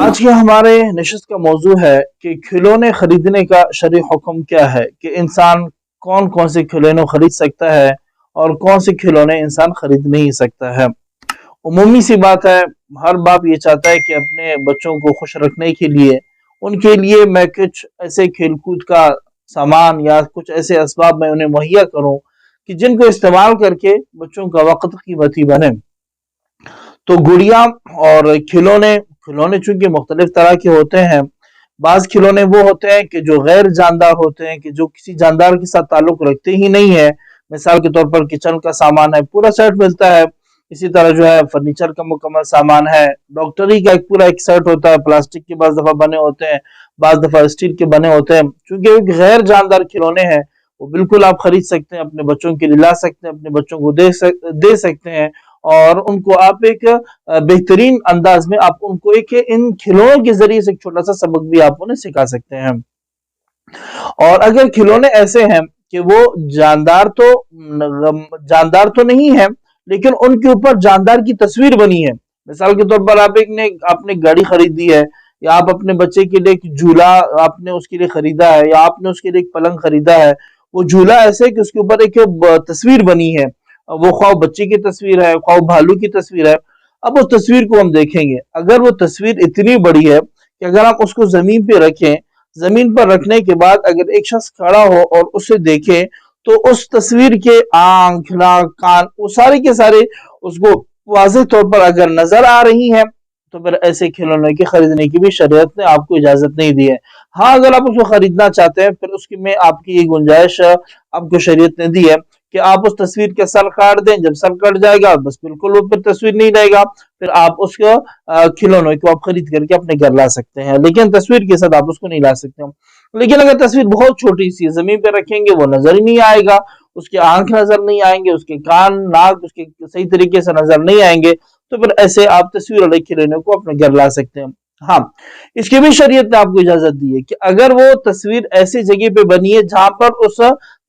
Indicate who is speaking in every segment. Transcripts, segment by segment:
Speaker 1: آج کے ہمارے نشست کا موضوع ہے کہ کھلونے خریدنے کا شرعی حکم کیا ہے، کہ انسان کون کون سے کھلونے خرید سکتا ہے اور کون سے کھلونے انسان خرید نہیں سکتا ہے۔ عمومی سی بات ہے، ہر باپ یہ چاہتا ہے کہ اپنے بچوں کو خوش رکھنے کے لیے ان کے لیے میں کچھ ایسے کھیل کود کا سامان یا کچھ ایسے اسباب میں انہیں مہیا کروں کہ جن کو استعمال کر کے بچوں کا وقت قیمتی بنے۔ تو گڑیاں اور کھلونے چونکہ مختلف طرح کے ہوتے ہیں۔ بعض کھلونے وہ ہوتے ہیں کہ جو غیر جاندار ہوتے ہیں، کہ جو کسی جاندار کے ساتھ تعلق رکھتے ہی نہیں ہے۔ مثال کے طور پر کچن کا سامان ہے، پورا سیٹ ملتا ہے۔ اسی طرح جو ہے فرنیچر کا مکمل سامان ہے، ڈاکٹری کا پورا ایک سیٹ ہوتا ہے، پلاسٹک کے بعض دفعہ بنے ہوتے ہیں، بعض دفعہ اسٹیل کے بنے ہوتے ہیں۔ چونکہ ایک غیر جاندار کھلونے ہیں، وہ بالکل آپ خرید سکتے ہیں، اپنے بچوں کے لیے لا سکتے ہیں، اپنے بچوں کو دے سکتے ہیں، اور ان کو آپ ایک بہترین انداز میں آپ ان کو ان کھلونوں کے ذریعے سے ایک چھوٹا سا سبق بھی آپ انہیں سکھا سکتے ہیں۔ اور اگر کھلونے ایسے ہیں کہ وہ جاندار تو نہیں ہے، لیکن ان کے اوپر جاندار کی تصویر بنی ہے۔ مثال کے طور پر آپ نے گاڑی خرید دی ہے، یا آپ اپنے بچے کے لیے ایک جھولا آپ نے اس کے لیے خریدا ہے، یا آپ نے اس کے لیے ایک پلنگ خریدا ہے۔ وہ جھولا ایسے کہ اس کے اوپر ایک تصویر بنی ہے، وہ خواہ بچے کی تصویر ہے، خواہ بھالو کی تصویر ہے۔ اب اس تصویر کو ہم دیکھیں گے، اگر وہ تصویر اتنی بڑی ہے کہ اگر آپ اس کو زمین پہ رکھیں، زمین پر رکھنے کے بعد اگر ایک شخص کھڑا ہو اور اسے دیکھے، تو اس تصویر کے آنکھ، ناک، کان، وہ سارے کے سارے اس کو واضح طور پر اگر نظر آ رہی ہیں، تو پھر ایسے کھلونے کے خریدنے کی بھی شریعت نے آپ کو اجازت نہیں دی ہے۔ ہاں، اگر آپ اس کو خریدنا چاہتے ہیں، پھر اس میں آپ کی یہ گنجائش آپ کو شریعت نے دی ہے کہ آپ اس تصویر کے سر کاٹ دیں۔ جب سر کٹ جائے گا بس بالکل وہ پھر تصویر نہیں رہے گا، پھر آپ اس کو کھلونے کو آپ خرید کر کے اپنے گھر لا سکتے ہیں، لیکن تصویر کے ساتھ آپ اس کو نہیں لا سکتے۔ لیکن اگر تصویر بہت چھوٹی سی زمین پہ رکھیں گے، وہ نظر ہی نہیں آئے گا، اس کے آنکھ نظر نہیں آئیں گے، اس کے کان، ناک اس کے صحیح طریقے سے نظر نہیں آئیں گے، تو پھر ایسے آپ تصویر والے کھلونے کو اپنے گھر لا سکتے ہیں۔ ہاں، اس کی بھی شریعت نے آپ کو اجازت دی ہے کہ اگر وہ تصویر ایسی جگہ پہ بنی ہے جہاں پر اس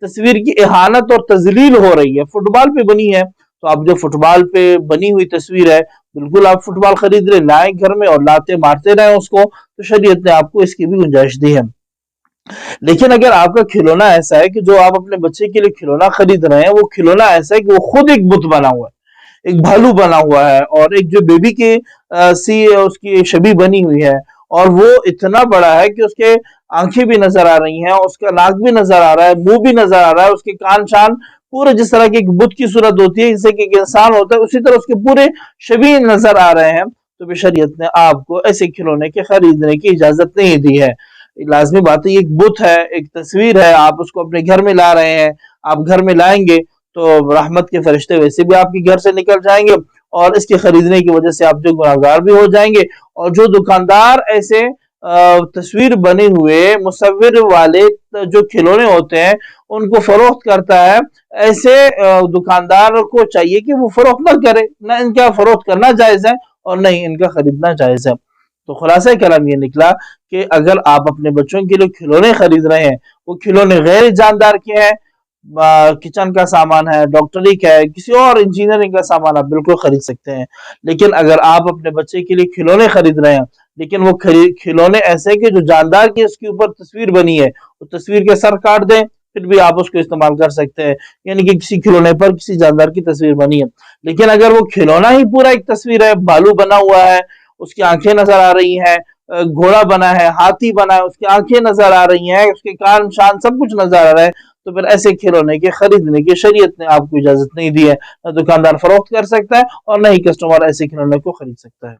Speaker 1: تصویر کی اہانت اور تذلیل ہو رہی ہے، فٹ بال پہ بنی ہے، تو آپ جو فٹ بال پہ بنی ہوئی تصویر ہے، بالکل آپ فٹ بال خرید لیں، لائیں گھر میں اور لاتے مارتے رہیں اس کو، تو شریعت نے آپ کو اس کی بھی گنجائش دی ہے۔ لیکن اگر آپ کا کھلونا ایسا ہے کہ جو آپ اپنے بچے کے لیے کھلونا خرید رہے ہیں، وہ کھلونا ایسا ہے کہ وہ خود ایک بت بنا ہوا ہے، ایک بھالو بنا ہوا ہے، اور ایک جو بیبی کی اس کی شبیہ بنی ہوئی ہے، اور وہ اتنا بڑا ہے کہ اس کے آنکھیں بھی نظر آ رہی ہیں، اس کا ناک بھی نظر آ رہا ہے، منہ بھی نظر آ رہا ہے، اس کے کان شان پورے جس طرح کی ایک بت کی صورت ہوتی ہے، جیسے کہ ایک انسان ہوتا ہے، اسی طرح اس کے پورے شبیہ نظر آ رہے ہیں، تو شریعت نے آپ کو ایسے کھلونے کے خریدنے کی اجازت نہیں دی ہے۔ لازمی بات ہے، یہ ایک بت ہے، ایک تصویر ہے، آپ اس کو اپنے گھر میں لا رہے ہیں، آپ گھر میں لائیں گے تو رحمت کے فرشتے ویسے بھی آپ کے گھر سے نکل جائیں گے، اور اس کے خریدنے کی وجہ سے آپ جو گناہگار بھی ہو جائیں گے۔ اور جو دکاندار ایسے تصویر بنے ہوئے مصور والے جو کھلونے ہوتے ہیں ان کو فروخت کرتا ہے، ایسے دکاندار کو چاہیے کہ وہ فروخت نہ کرے، نہ ان کا فروخت کرنا جائز ہے اور نہ ہی ان کا خریدنا جائز ہے۔ تو خلاصہ کلام یہ نکلا کہ اگر آپ اپنے بچوں کے لیے کھلونے خرید رہے ہیں، وہ کھلونے غیر جاندار کے ہیں، کچن کا سامان ہے، ڈاکٹری کا ہے، کسی اور انجینئرنگ کا سامان آپ بالکل خرید سکتے ہیں۔ لیکن اگر آپ اپنے بچے کے لیے کھلونے خرید رہے ہیں، لیکن وہ کھلونے ایسے کہ جو جاندار کی اس کے اوپر تصویر بنی ہے، وہ تصویر کے سر کاٹ دیں، پھر بھی آپ اس کو استعمال کر سکتے ہیں، یعنی کہ کسی کھلونے پر کسی جاندار کی تصویر بنی ہے۔ لیکن اگر وہ کھلونا ہی پورا ایک تصویر ہے، بھالو بنا ہوا ہے، اس کی آنکھیں نظر آ رہی ہیں، گھوڑا بنا ہے، ہاتھی بنا ہے، اس کی آنکھیں نظر آ رہی ہیں، اس کے کان شان سب کچھ نظر آ رہا ہے، تو پھر ایسے کھلونے کے خریدنے کی شریعت نے آپ کو اجازت نہیں دی ہے۔ نہ دکاندار فروخت کر سکتا ہے اور نہ ہی کسٹمر ایسے کھلونے کو خرید سکتا ہے۔